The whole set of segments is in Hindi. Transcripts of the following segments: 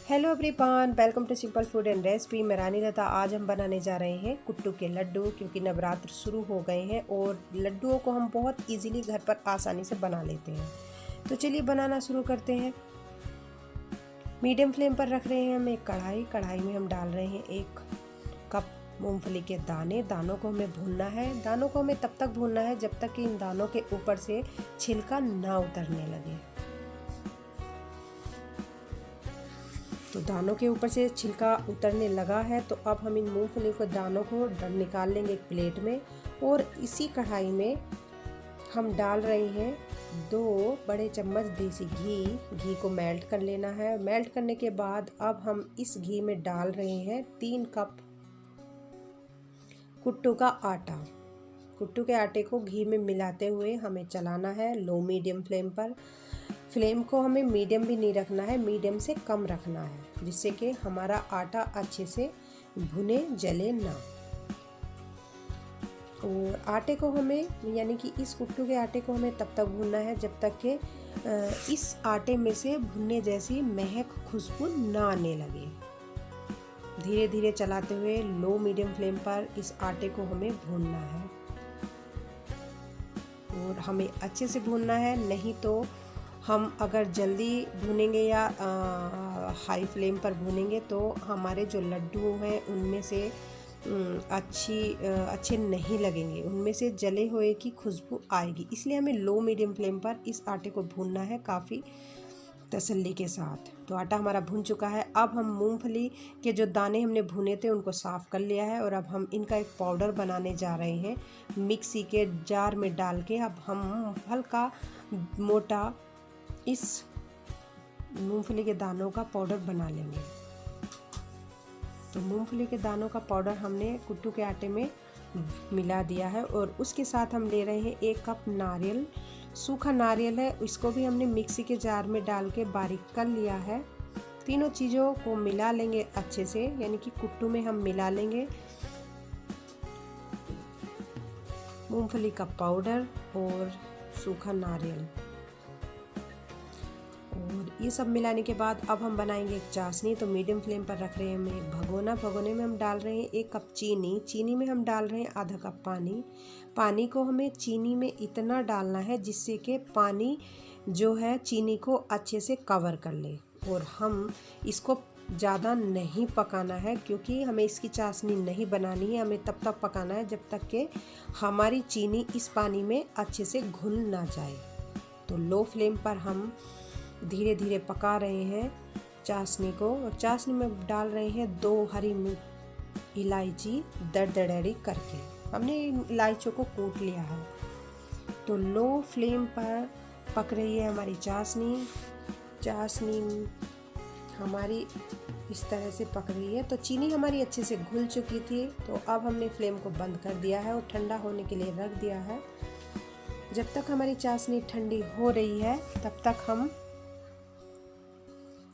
Hello everyone, welcome to simple food and recipe. मैं रानी लता। आज हम बनाने जा रहे हैं कुट्टू के लड्डू, क्योंकि नवरात्र शुरू हो गए हैं और लड्डुओं को हम बहुत इजीली घर पर आसानी से बना लेते हैं। तो चलिए बनाना शुरू करते हैं। मीडियम फ्लेम पर रख रहे हैं हम एक कढ़ाई में हम डाल रहे हैं 1 कप मूंगफली के दाने। दानों को हमें भूनना है। दानों को हमें तब तक भूनना है जब तक कि इन दानों के ऊपर से छिलका ना उतरने लगे। तो दानों के ऊपर से छिलका उतरने लगा है तो अब हम इन मूंगफली के दानों को निकाल लेंगे एक प्लेट में। और इसी कढ़ाई में हम डाल रहे हैं 2 बड़े चम्मच देसी घी को मेल्ट कर लेना है। मेल्ट करने के बाद अब हम इस घी में डाल रहे हैं 3 कप कुट्टू का आटा। कुट्टू के आटे को घी में मिलाते हुए हमें चलाना है लो मीडियम फ्लेम पर। फ्लेम को हमें मीडियम भी नहीं रखना है, मीडियम से कम रखना है, जिससे कि हमारा आटा अच्छे से भुने जले ना। और आटे को हमें यानी कि इस कुट्टू के आटे को हमें तब तक भूनना है जब तक कि इस आटे में से भुनने जैसी महक खुशबू ना आने लगे। धीरे धीरे चलाते हुए लो मीडियम फ्लेम पर इस आटे को हमें भूनना है और हमें अच्छे से भूनना है। नहीं तो हम अगर जल्दी भूनेंगे या हाई फ्लेम पर भूनेंगे तो हमारे जो लड्डू हैं उनमें से अच्छे नहीं लगेंगे, उनमें से जले हुए की खुशबू आएगी। इसलिए हमें लो मीडियम फ्लेम पर इस आटे को भूनना है काफ़ी तसल्ली के साथ। तो आटा हमारा भून चुका है। अब हम मूंगफली के जो दाने हमने भुने थे उनको साफ़ कर लिया है और अब हम इनका एक पाउडर बनाने जा रहे हैं मिक्सी के जार में डाल के। अब हम हल्का मोटा इस मूंगफली के दानों का पाउडर बना लेंगे। तो मूंगफली के दानों का पाउडर हमने कुट्टू के आटे में मिला दिया है और उसके साथ हम ले रहे हैं 1 कप नारियल। सूखा नारियल है, इसको भी हमने मिक्सी के जार में डाल के बारीक कर लिया है। तीनों चीज़ों को मिला लेंगे अच्छे से, यानी कि कुट्टू में हम मिला लेंगे मूंगफली का पाउडर और सूखा नारियल। और ये सब मिलाने के बाद अब हम बनाएंगे एक चाशनी। तो मीडियम फ्लेम पर रख रहे हैं हम एक भगोने में हम डाल रहे हैं 1 कप चीनी में हम डाल रहे हैं आधा कप पानी को हमें चीनी में इतना डालना है जिससे कि पानी जो है चीनी को अच्छे से कवर कर ले। और हम इसको ज़्यादा नहीं पकाना है, क्योंकि हमें इसकी चाशनी नहीं बनानी है। हमें तब तक पकाना है जब तक कि हमारी चीनी इस पानी में अच्छे से घुल ना जाए। तो लो फ्लेम पर हम धीरे धीरे पका रहे हैं चाशनी को। और चाशनी में डाल रहे हैं 2 हरी इलायची दरदरी करके। हमने इलायचियों को कूट लिया है। तो लो फ्लेम पर पक रही है हमारी चाशनी हमारी इस तरह से पक रही है। तो चीनी हमारी अच्छे से घुल चुकी थी। तो अब हमने फ्लेम को बंद कर दिया है और ठंडा होने के लिए रख दिया है। जब तक हमारी चाशनी ठंडी हो रही है तब तक हम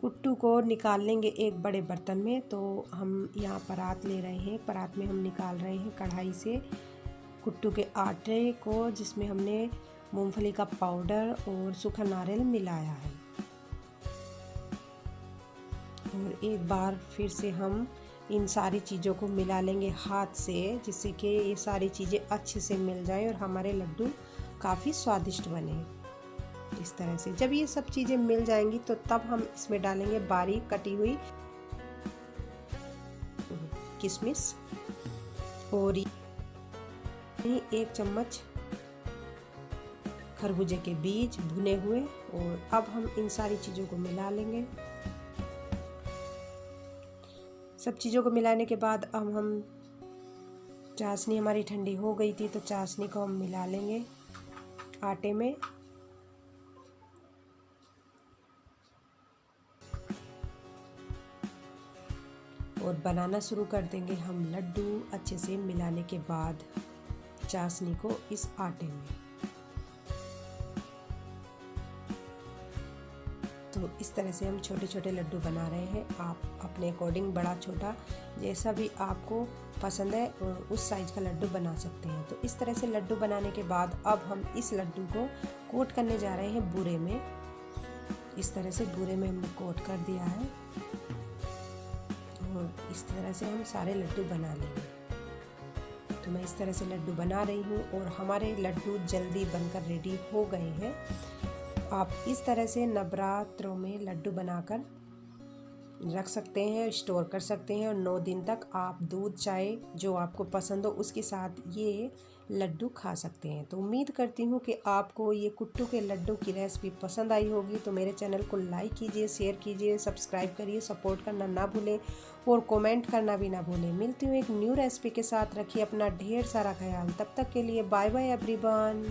कुट्टू को निकाल लेंगे एक बड़े बर्तन में। तो हम यहाँ परात ले रहे हैं, परात में हम निकाल रहे हैं कढ़ाई से कुट्टू के आटे को, जिसमें हमने मूंगफली का पाउडर और सूखा नारियल मिलाया है। और एक बार फिर से हम इन सारी चीज़ों को मिला लेंगे हाथ से, जिससे कि ये सारी चीज़ें अच्छे से मिल जाएं और हमारे लड्डू काफ़ी स्वादिष्ट बने। इस तरह से जब ये सब चीज़ें मिल जाएंगी तो तब हम इसमें डालेंगे बारीक कटी हुई किशमिश और 1 चम्मच खरबूजे के बीज भुने हुए। और अब हम इन सारी चीज़ों को मिला लेंगे। सब चीज़ों को मिलाने के बाद अब हम चाशनी हमारी ठंडी हो गई थी तो चाशनी को हम मिला लेंगे आटे में। और बनाना शुरू कर देंगे हम लड्डू अच्छे से मिलाने के बाद चाशनी को इस आटे में। तो इस तरह से हम छोटे छोटे लड्डू बना रहे हैं। आप अपने अकॉर्डिंग बड़ा छोटा जैसा भी आपको पसंद है उस साइज़ का लड्डू बना सकते हैं। तो इस तरह से लड्डू बनाने के बाद अब हम इस लड्डू को कोट करने जा रहे हैं बूरे में। इस तरह से बूरे में हमने कोट कर दिया है। इस तरह से हम सारे लड्डू बना लेंगे। तो मैं इस तरह से लड्डू बना रही हूँ और हमारे लड्डू जल्दी बनकर रेडी हो गए हैं। आप इस तरह से नवरात्रों में लड्डू बनाकर रख सकते हैं, स्टोर कर सकते हैं और 9 दिन तक आप दूध चाय जो आपको पसंद हो उसके साथ ये लड्डू खा सकते हैं। तो उम्मीद करती हूँ कि आपको ये कुट्टू के लड्डू की रेसिपी पसंद आई होगी। तो मेरे चैनल को लाइक कीजिए, शेयर कीजिए, सब्सक्राइब करिए, सपोर्ट करना ना भूलें और कमेंट करना भी ना भूलें। मिलती हूँ एक न्यू रेसिपी के साथ। रखिए अपना ढेर सारा ख्याल। तब तक के लिए बाय बाय एवरीवन।